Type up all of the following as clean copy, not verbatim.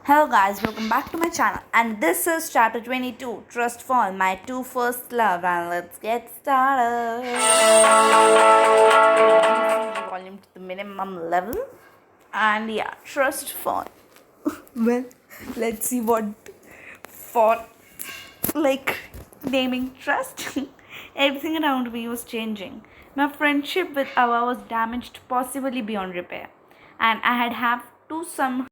Hello guys, welcome back to my channel and this is chapter 22, Trust Fall, my two first love, and let's get started. Reducing the volume to the minimum level and yeah, Trust Fall. Well, let's see what for like naming trust. Everything around me was changing. My friendship with Awa was damaged possibly beyond repair and I had have to somehow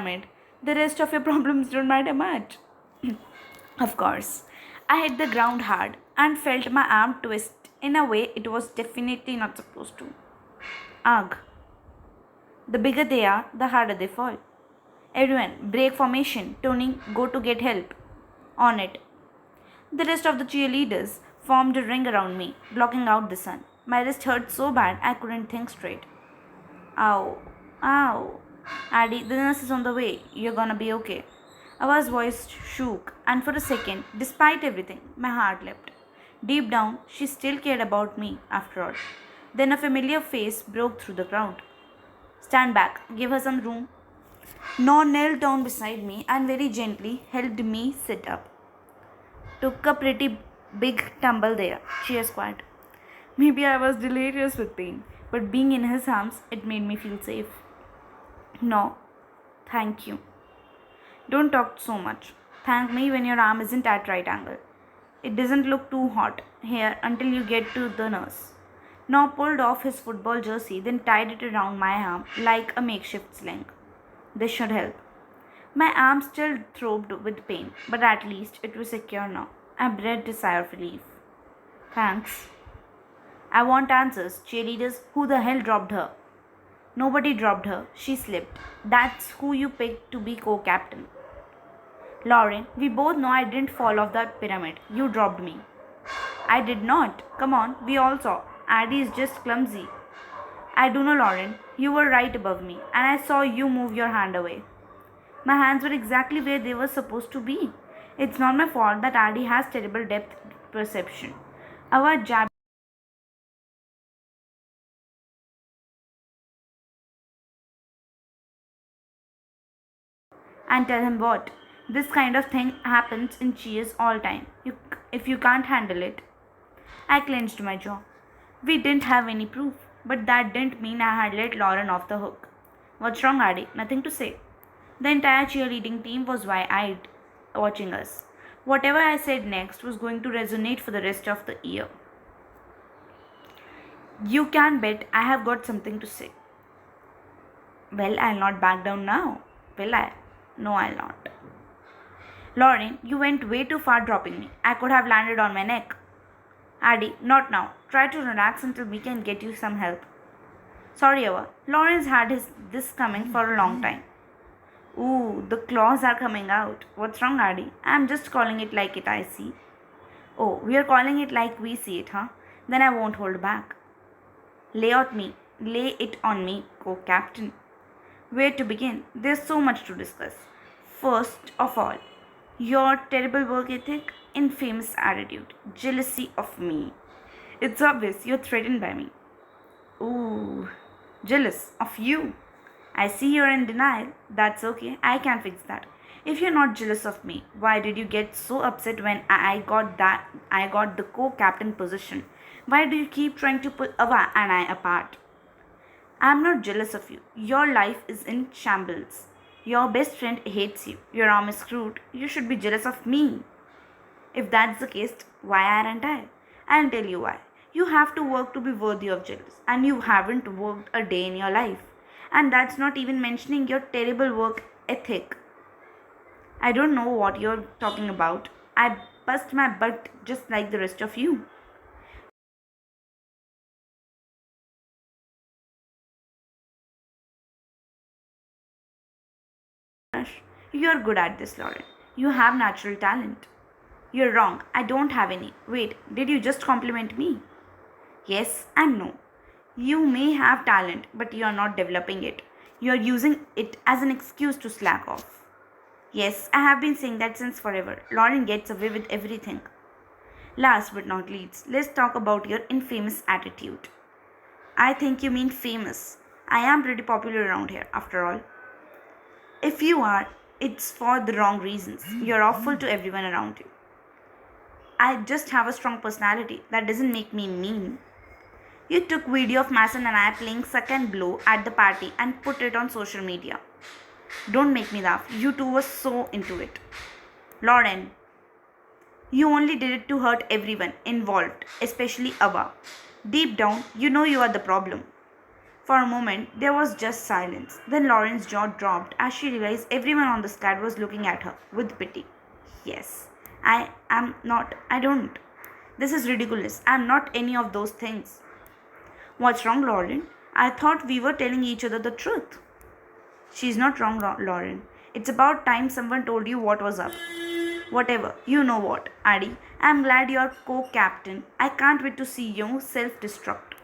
it. The rest of your problems don't matter much. Of course, I hit the ground hard and felt my arm twist in a way it was definitely not supposed to. Ugh. The bigger they are, the harder they fall. Everyone, break formation. Tony, go to get help. On it. The rest of the cheerleaders formed a ring around me, blocking out the sun. My wrist hurt so bad I couldn't think straight. Ow. Ow. Addie, the nurse is on the way. You're gonna be okay. Ava's voice shook, and for a second, despite everything, my heart leapt. Deep down, she still cared about me, after all. Then a familiar face broke through the crowd. Stand back, give her some room. Nor knelt down beside me and very gently helped me sit up. Took a pretty big tumble there, cheer squad. Maybe I was delirious with pain, but being in his arms, it made me feel safe. No, thank you. Don't talk so much. Thank me when your arm isn't at right angle. It doesn't look too hot here until you get to the nurse. Now pulled off his football jersey, then tied it around my arm like a makeshift sling. This should help. My arm still throbbed with pain, but at least it was secure now. I breathed a sigh of relief. Thanks. I want answers. Cheerleaders, who the hell dropped her? Nobody dropped her. She slipped. That's who you picked to be co-captain. Lauren, we both know I didn't fall off that pyramid. You dropped me. I did not. Come on, we all saw. Addie is just clumsy. I do know, Lauren. You were right above me, and I saw you move your hand away. My hands were exactly where they were supposed to be. It's not my fault that Addie has terrible depth perception. Our jab and tell him what. This kind of thing happens in cheers all time. If you can't handle it. I clenched my jaw. We didn't have any proof, but that didn't mean I had let Lauren off the hook. What's wrong, Addie? Nothing to say. The entire cheerleading team was wide-eyed, watching us. Whatever I said next was going to resonate for the rest of the year. You can bet I have got something to say. Well, I'll not back down now, will I? No, I'll not. Lauren, you went way too far dropping me. I could have landed on my neck. Addie, not now. Try to relax until we can get you some help. Sorry, Ava. Lawrence had this coming for a long time. Ooh, the claws are coming out. What's wrong, Addie? I'm just calling it like it I see. Oh, we are calling it like we see it, huh? Then I won't hold back. Lay it on me, co-captain. Where to begin? There's so much to discuss. First of all, your terrible work ethic, infamous attitude, jealousy of me. It's obvious you're threatened by me. Ooh, jealous of you. I see you're in denial. That's okay. I can fix that. If you're not jealous of me, why did you get so upset when I got the co-captain position? Why do you keep trying to pull Ava and I apart? I'm not jealous of you. Your life is in shambles. Your best friend hates you. Your arm is screwed. You should be jealous of me. If that's the case, why aren't I? I'll tell you why. You have to work to be worthy of jealous, and you haven't worked a day in your life. And that's not even mentioning your terrible work ethic. I don't know what you're talking about. I bust my butt just like the rest of you. You're good at this, Lauren. You have natural talent. You're wrong. I don't have any. Wait, did you just compliment me? Yes and no. You may have talent, but you're not developing it. You're using it as an excuse to slack off. Yes, I have been saying that since forever. Lauren gets away with everything. Last but not least, let's talk about your infamous attitude. I think you mean famous. I am pretty popular around here, after all. If you are, it's for the wrong reasons. You're awful to everyone around you. I just have a strong personality. That doesn't make me mean. You took video of Mason and I playing suck and blow at the party and put it on social media. Don't make me laugh. You two were so into it. Lauren, you only did it to hurt everyone involved, especially Abba. Deep down, you know you are the problem. For a moment, there was just silence. Then Lauren's jaw dropped as she realized everyone on the squad was looking at her with pity. Yes, I am not. I don't. This is ridiculous. I am not any of those things. What's wrong, Lauren? I thought we were telling each other the truth. She's not wrong, Lauren. It's about time someone told you what was up. Whatever, you know what, Addie. I'm glad you're co-captain. I can't wait to see you self-destruct.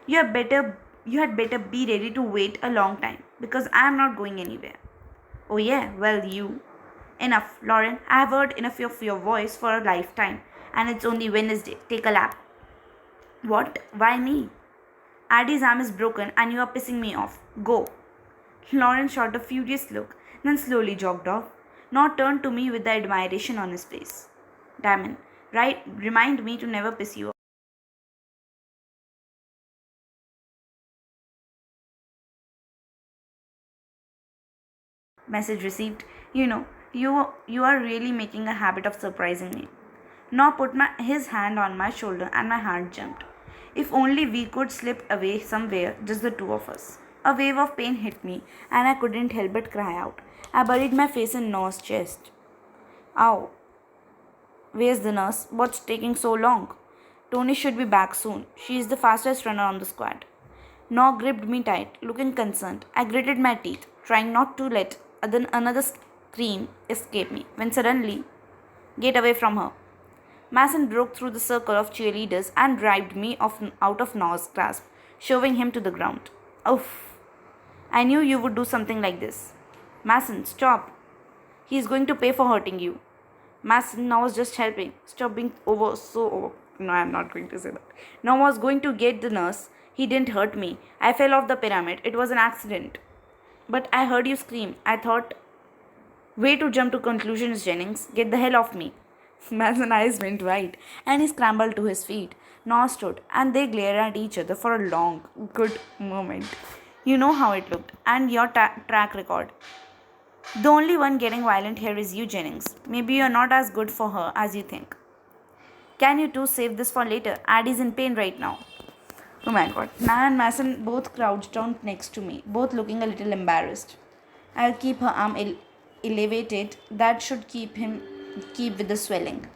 You had better be ready to wait a long time because I'm not going anywhere. Oh yeah, well you. Enough, Lauren. I've heard enough of your voice for a lifetime, and it's only Wednesday. Take a lap. What? Why me? Addie's arm is broken and you are pissing me off. Go. Lauren shot a furious look, then slowly jogged off. Nor turned to me with the admiration on his face. Damon, right? Remind me to never piss you off. Message received. You are really making a habit of surprising me. Nor put his hand on my shoulder and my heart jumped. If only we could slip away somewhere, just the two of us. A wave of pain hit me, and I couldn't help but cry out. I buried my face in Noah's chest. Ow. Where's the nurse? What's taking so long? Tony should be back soon. She is the fastest runner on the squad. Noah gripped me tight, looking concerned. I gritted my teeth, trying not to let another scream escape me, when suddenly, get away from her. Mason broke through the circle of cheerleaders and dragged me out of Noah's grasp, shoving him to the ground. Oof! I knew you would do something like this. Mason, stop! He is going to pay for hurting you. Mason, now was just helping. Stop being over. No, I am not going to say that. Now was going to get the nurse. He didn't hurt me. I fell off the pyramid. It was an accident. But I heard you scream. I thought, way to jump to conclusions, Jennings. Get the hell off me. Mason's eyes went wide and he scrambled to his feet. Noah stood and they glared at each other for a long, good moment. You know how it looked and your track record. The only one getting violent here is you, Jennings. Maybe you're not as good for her as you think. Can you two save this for later? Addie's in pain right now. Oh my god. Nan and Mason both crouched down next to me, both looking a little embarrassed. I'll keep her arm elevated. That should keep with the swelling.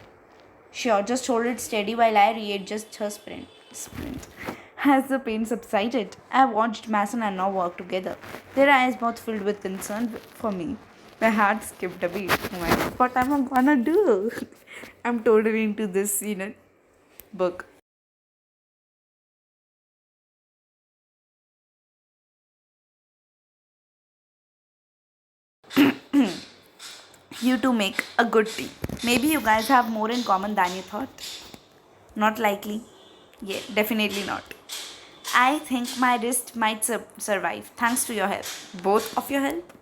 Sure, just hold it steady while I readjust her sprint. As the pain subsided, I watched Mason and Noah work together, their eyes both filled with concern for me. My heart skipped a beat. Oh my god, what am I gonna do? I'm totally into this, book. You two make a good team. Maybe you guys have more in common than you thought. Not likely. Yeah, definitely not. I think my wrist might survive thanks to your help. Both of your help?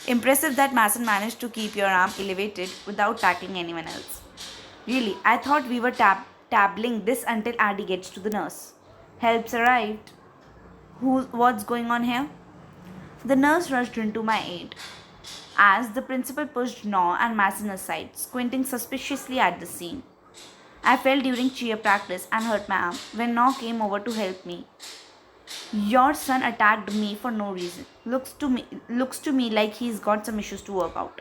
Impressive that Mason managed to keep your arm elevated without tackling anyone else. Really, I thought we were tabling this until Addie gets to the nurse. Help's arrived. What's going on here? The nurse rushed into my aid as the principal pushed Noah and Mason aside, squinting suspiciously at the scene. I fell during cheer practice and hurt my arm when Noah came over to help me. Your son attacked me for no reason. Looks to me like he's got some issues to work out.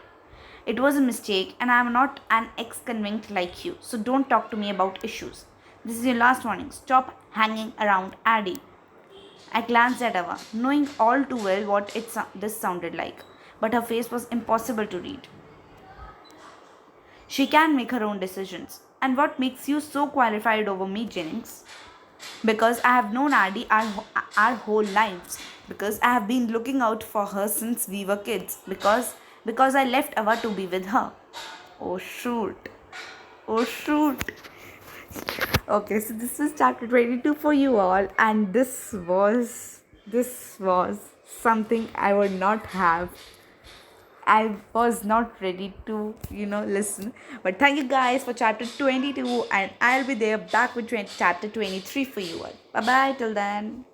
It was a mistake and I'm not an ex-convict like you, so don't talk to me about issues. This is your last warning. Stop hanging around Addie. I glanced at Ava, knowing all too well what this sounded like, but her face was impossible to read. She can make her own decisions. And what makes you so qualified over me, Jennings? Because I have known Addie our whole lives. Because I have been looking out for her since we were kids. Because I left Ava to be with her. Oh shoot. Oh shoot. Okay, so this is chapter 22 for you all, and this was something I would not have. I was not ready to, listen. But thank you guys for chapter 22, and I'll be there back with chapter 23 for you all. Bye bye till then.